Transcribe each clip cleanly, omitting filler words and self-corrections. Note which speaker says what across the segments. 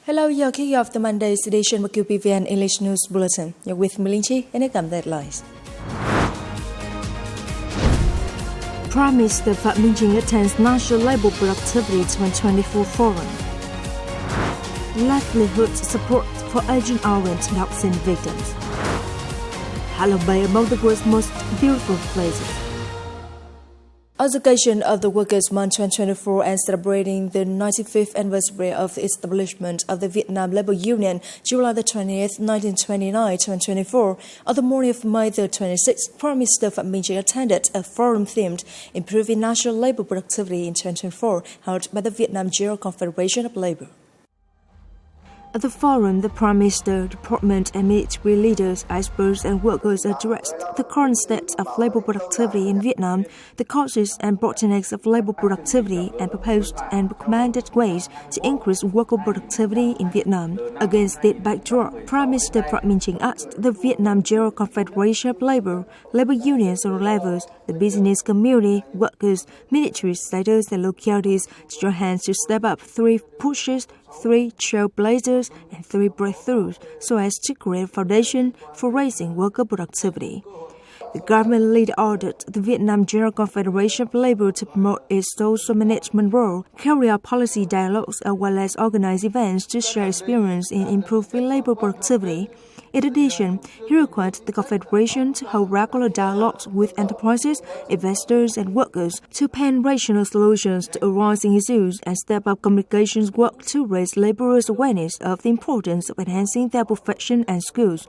Speaker 1: Hello, you're kicking off the Monday's edition of QPVN English News Bulletin. You're with MINH and here come the headlines. Prime Minister MINH attends National Labour Productivity 2024 Forum. Livelihood support for Agent Orient dioxin victims. Halong Bay among the world's most beautiful places. On the occasion of the Workers' Month 2024 and celebrating the 95th anniversary of the establishment of the Vietnam Labour Union, July the 20th, 1929-2024, on the morning of May the 26th, Prime Minister MINH attended a forum themed Improving National Labour Productivity in 2024, held by the Vietnam General Confederation of Labour. At the forum, the Prime Minister, department and military leaders, experts and workers addressed the current state of labour productivity in Vietnam, the causes and bottlenecks of labour productivity, and proposed and recommended ways to increase worker productivity in Vietnam. Against that backdrop, Prime Minister MINH asked the Vietnam General Confederation of Labour, labour unions or levels, the business community, workers, military status and localities to join hands to step up 3 pushes, 3 trailblazers, and 3 breakthroughs so as to create a foundation for raising worker productivity. The government leader ordered the Vietnam General Confederation of Labour to promote its social management role, carry out policy dialogues, as well as organize events to share experience in improving labour productivity. In addition, he required the Confederation to hold regular dialogues with enterprises, investors, and workers to pen rational solutions to arising issues and step up communications work to raise labourers' awareness of the importance of enhancing their profession and skills.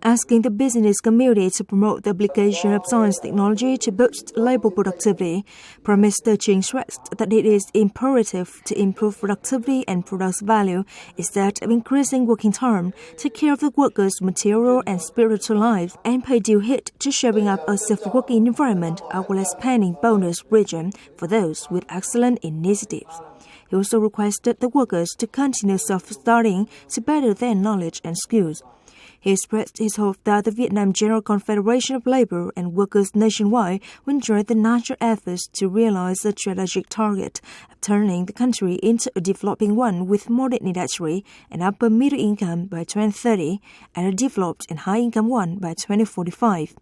Speaker 1: Asking the business community to promote the application of science technology to boost labour productivity, Prime Minister CHINH stressed that it is imperative to improve productivity and product value instead of increasing working time, take care of the workers' material and spiritual lives, and pay due heed to shaping up a safe working environment as well as planning bonus region for those with excellent initiatives. He also requested the workers to continue self-studying to better their knowledge and skills. He expressed his hope that the Vietnam General Confederation of Labour and workers nationwide will join the national efforts to realize the strategic target of turning the country into a developing one with modern industry and upper middle income by 2030 and a developed and high income one by 2045.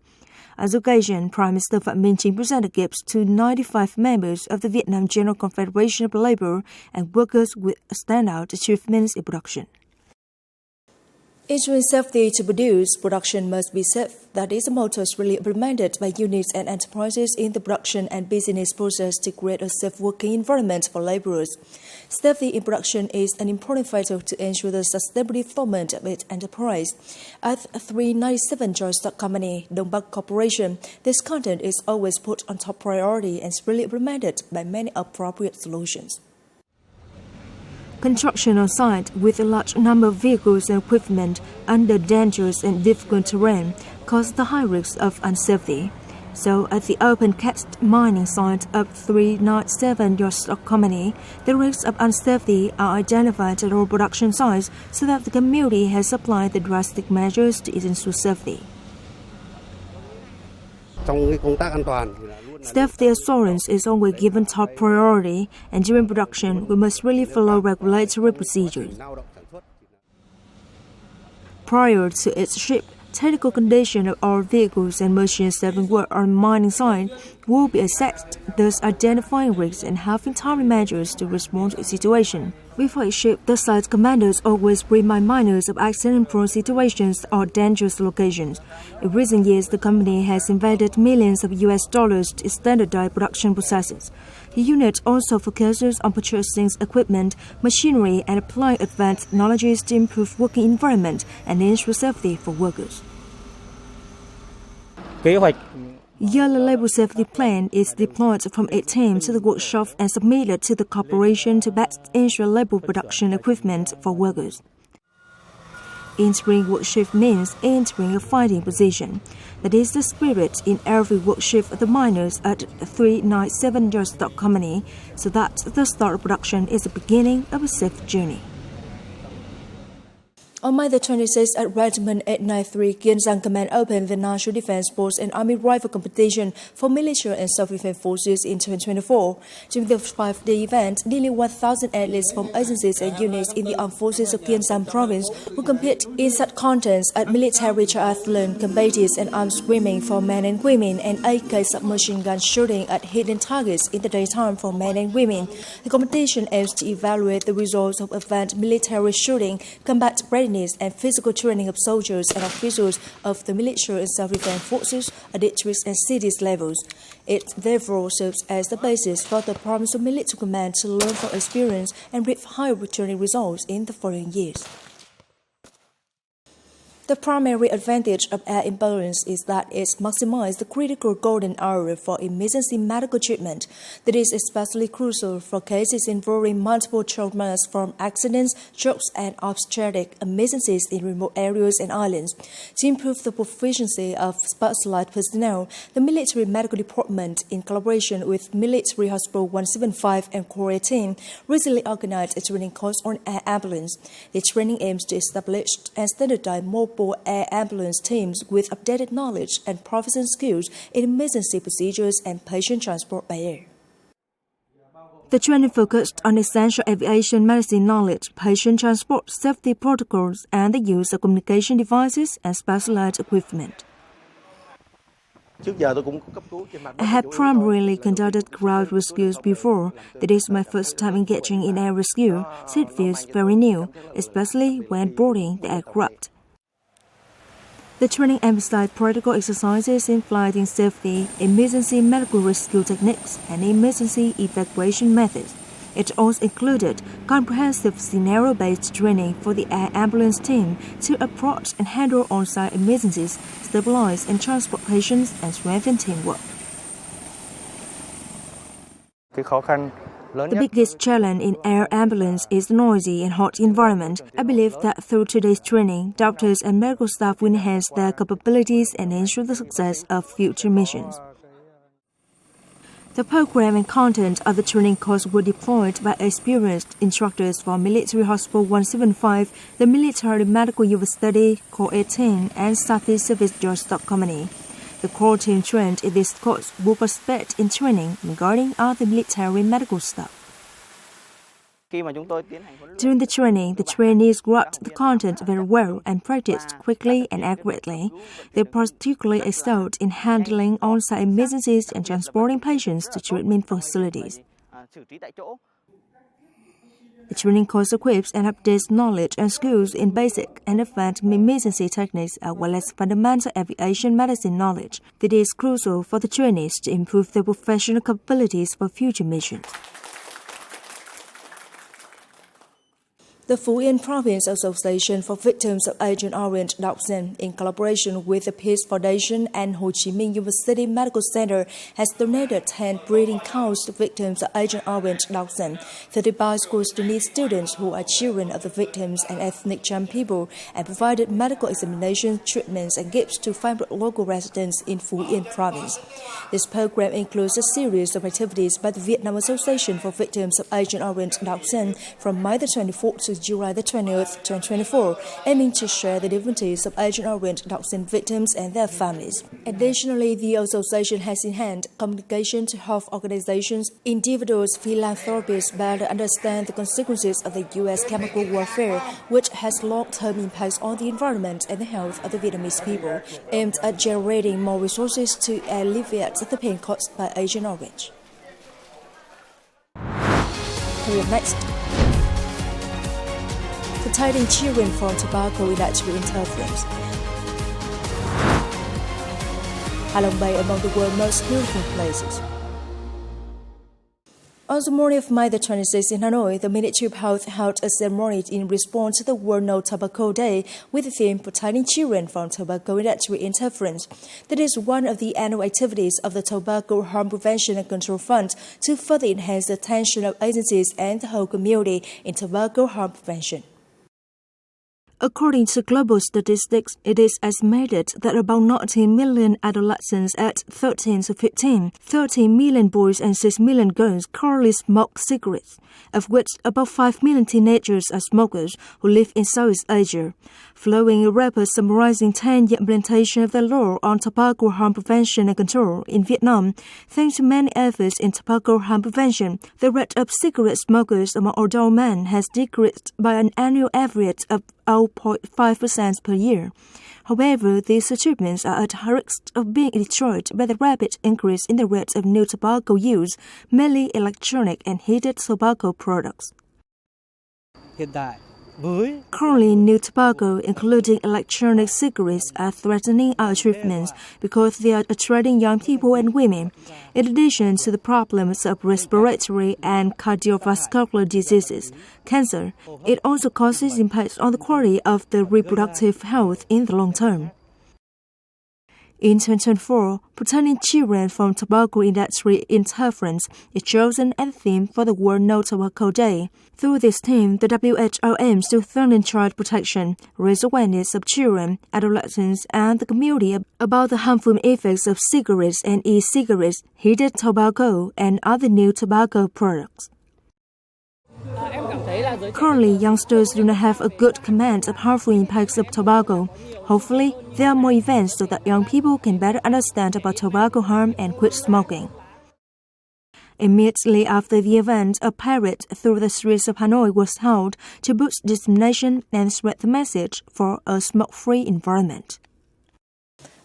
Speaker 1: On the occasion, Prime Minister MINH presented gifts to 95 members of the Vietnam General Confederation of Labour and workers with standout achievements in production. Ensuring safety to produce, production must be safe. That is a motto really implemented by units and enterprises in the production and business process to create a safe working environment for laborers. Safety in production is an important factor to ensure the sustainable development of its enterprise. At 397 Joint Stock Company, Đông Bắc Corporation, this content is always put on top priority and is really implemented by many appropriate solutions. Construction on site with a large number of vehicles and equipment under dangerous and difficult terrain cause the high risk of unsafety. So, at the open cast mining site of 397 Joint Stock Company, the risks of unsafety are identified at all production sites so that the community has applied the drastic measures to ensure safety. Safety assurance is always given top priority, and during production, we must really follow regulatory procedures. Prior to its ship, technical condition of all vehicles and machines that work on mining site will be assessed, thus identifying risks and having timely measures to respond to the situation. Before each ship, the site commanders always remind miners of accident-prone situations or dangerous locations. In recent years, the company has invested millions of US dollars to standardize production processes. The unit also focuses on purchasing equipment, machinery, and applying advanced technologies to improve working environment and ensure safety for workers. Yearly labor safety plan is deployed from a team to the workshop and submitted to the corporation to best ensure labor production equipment for workers. Entering work shift means entering a fighting position. That is the spirit in every work shift of the miners at 397 Joint Stock Company, so that the start of production is the beginning of a safe journey. On May the 26th at Regiment 893, Gyeongsang Command opened the National Defense Sports and Army Rifle Competition for military and self-defense forces in 2024. During the 5-day event, nearly 1,000 athletes from agencies and units in the armed forces of Gyeongsang Province will compete in such contests at military triathlon, combative and arms swimming for men and women, and AK submachine gun shooting at hidden targets in the daytime for men and women. The competition aims to evaluate the results of advanced military shooting, combat readiness, and physical training of soldiers and officers of the military and self-defense forces at district and cities levels. It therefore serves as the basis for the province of military command to learn from experience and reap higher training results in the following years. The primary advantage of air ambulance is that it maximizes the critical golden hour for emergency medical treatment. That is especially crucial for cases involving multiple traumas from accidents, strokes, and obstetric emergencies in remote areas and islands. To improve the proficiency of specialized personnel, the Military Medical Department, in collaboration with Military Hospital 175 and Core team, recently organized a training course on air ambulance. The training aims to establish and standardize mobile air ambulance teams with updated knowledge and proficient skills in emergency procedures and patient transport by air. The training focused on essential aviation medicine knowledge, patient transport safety protocols, and the use of communication devices and specialized equipment. I had primarily conducted ground rescues before. That is my first time engaging in air rescue, so it feels very new, especially when boarding the aircraft. The training emphasized practical exercises in flight safety, emergency medical rescue techniques, and emergency evacuation methods. It also included comprehensive scenario-based training for the air ambulance team to approach and handle on-site emergencies, stabilize and transport patients, and strengthen teamwork. The biggest challenge in air ambulance is the noisy and hot environment. I believe that through today's training, doctors and medical staff will enhance their capabilities and ensure the success of future missions. The program and content of the training course were deployed by experienced instructors from Military Hospital 175, the Military Medical University, Core 18, and Southeast Service George Stock Company. The core team trained in this course will participate in training regarding other military medical staff. During the training, the trainees grasped the content very well and practiced quickly and accurately. They particularly excelled in handling on-site emergencies and transporting patients to treatment facilities. The training course equips and updates knowledge and skills in basic and advanced emergency techniques as well as fundamental aviation medicine knowledge that is crucial for the trainees to improve their professional capabilities for future missions. The Phú Yên Province Association for Victims of Agent Orange Dioxin, in collaboration with the Peace Foundation and Ho Chi Minh University Medical Center, has donated 10 breeding cows to victims of Agent Orange Dioxin, 30 bicycles to needy students who are children of the victims and ethnic Cham people, and provided medical examinations, treatments, and gifts to 500 local residents in Phú Yên Province. This program includes a series of activities by the Vietnam Association for Victims of Agent Orange Dioxin from May the 24th to July the 20th, 2024, aiming to share the difficulties of Agent Orange Dioxin victims and their families. Additionally, the association has enhanced communication to health organizations, individuals, philanthropists better understand the consequences of the U.S. chemical warfare, which has long-term impacts on the environment and the health of the Vietnamese people, aimed at generating more resources to alleviate the pain caused by Agent Orange. Coming up next, protecting children from tobacco industry interference. Halong Bay among the world's most beautiful places. On the morning of May the 26th in Hanoi, the Ministry of Health held a ceremony in response to the World No Tobacco Day with the theme Protecting Children from Tobacco Industry Interference. That is one of the annual activities of the Tobacco Harm Prevention and Control Fund to further enhance the attention of agencies and the whole community in tobacco harm prevention. According to global statistics, it is estimated that about 19 million adolescents aged 13 to 15, 13 million boys and 6 million girls currently smoke cigarettes, of which about 5 million teenagers are smokers who live in Southeast Asia. Following a report summarizing 10-year implementation of the law on tobacco harm prevention and control in Vietnam, thanks to many efforts in tobacco harm prevention, the rate of cigarette smokers among adult men has decreased by an annual average of 0.5% per year. However, these achievements are at risk of being destroyed by the rapid increase in the rate of new tobacco use, mainly electronic and heated tobacco products. Currently, new tobacco, including electronic cigarettes, are threatening our achievements because they are attracting young people and women. In addition to the problems of respiratory and cardiovascular diseases, cancer, it also causes impacts on the quality of the reproductive health in the long term. In 2024, protecting children from tobacco industry interference is chosen as the theme for the World No Tobacco Day. Through this theme, the WHO aims to strengthen child protection, raise awareness of children, adolescents, and the community about the harmful effects of cigarettes and e-cigarettes, heated tobacco, and other new tobacco products. Currently, youngsters do not have a good command of harmful impacts of tobacco. Hopefully, there are more events so that young people can better understand about tobacco harm and quit smoking. Immediately after the event, a parade through the streets of Hanoi was held to boost dissemination and spread the message for a smoke-free environment.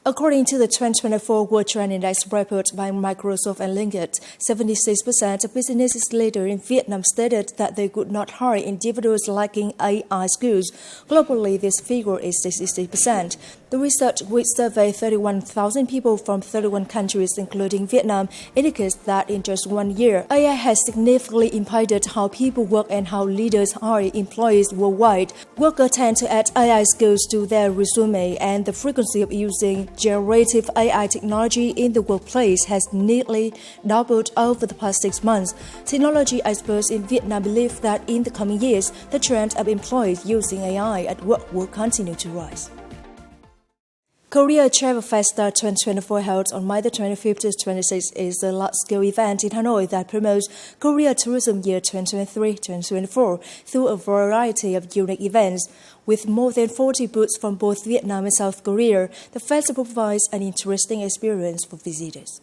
Speaker 1: According to the 2024 World Trend Index report by Microsoft and LinkedIn, 76% of business leaders in Vietnam stated that they could not hire individuals lacking AI skills. Globally, this figure is 60%. The research, which surveyed 31,000 people from 31 countries, including Vietnam, indicates that in just 1 year, AI has significantly impacted how people work and how leaders hire employees worldwide. Workers tend to add AI skills to their resume, and the frequency of using generative AI technology in the workplace has nearly doubled over the past 6 months. Technology experts in Vietnam believe that in the coming years, the trend of employees using AI at work will continue to rise. Korea Travel Festa 2024 held on May 25th to 26th is a large-scale event in Hanoi that promotes Korea Tourism Year 2023-2024 through a variety of unique events. With more than 40 booths from both Vietnam and South Korea, the festival provides an interesting experience for visitors.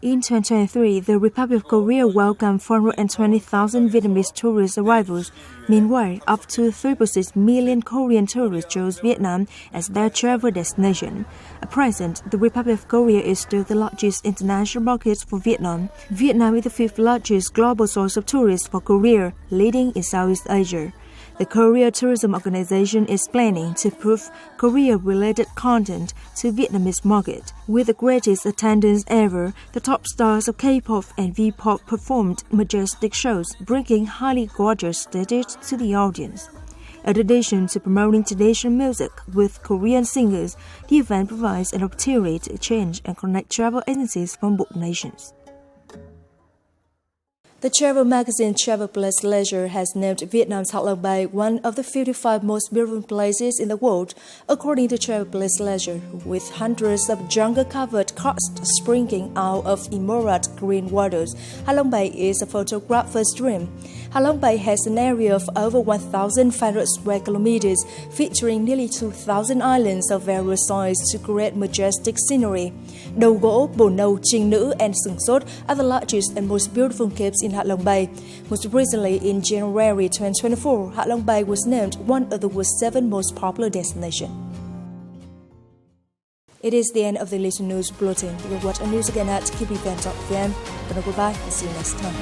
Speaker 1: In 2023, the Republic of Korea welcomed 420,000 Vietnamese tourist arrivals. Meanwhile, up to 3.6 million Korean tourists chose Vietnam as their travel destination. At present, the Republic of Korea is still the largest international market for Vietnam. Vietnam is the 5th largest global source of tourists for Korea, leading in Southeast Asia. The Korea Tourism Organization is planning to prove Korea-related content to Vietnamese market. With the greatest attendance ever, the top stars of K-pop and V-pop performed majestic shows, bringing highly gorgeous stages to the audience. In addition to promoting traditional music with Korean singers, the event provides an opportunity to exchange and connect travel agencies from both nations. The travel magazine Travel Plus Leisure has named Vietnam's Ha Long Bay one of the 55 most beautiful places in the world, according to Travel Plus Leisure, with hundreds of jungle-covered coasts springing out of emerald green waters. Ha Long Bay is a photographer's dream. Ha Long Bay has an area of over 1,500 square kilometers, featuring nearly 2,000 islands of various sizes to create majestic scenery. Đầu Gỗ, Bồ Nâu, Trinh Nữ, and Sừng Sốt are the largest and most beautiful caves in Ha Long Bay. Most recently, in January 2024, Ha Long Bay was named one of the world's 7 most popular destinations. It is the end of the Little News Bulletin. You will watch our news again at QPVN.vn. Goodbye and see you next time.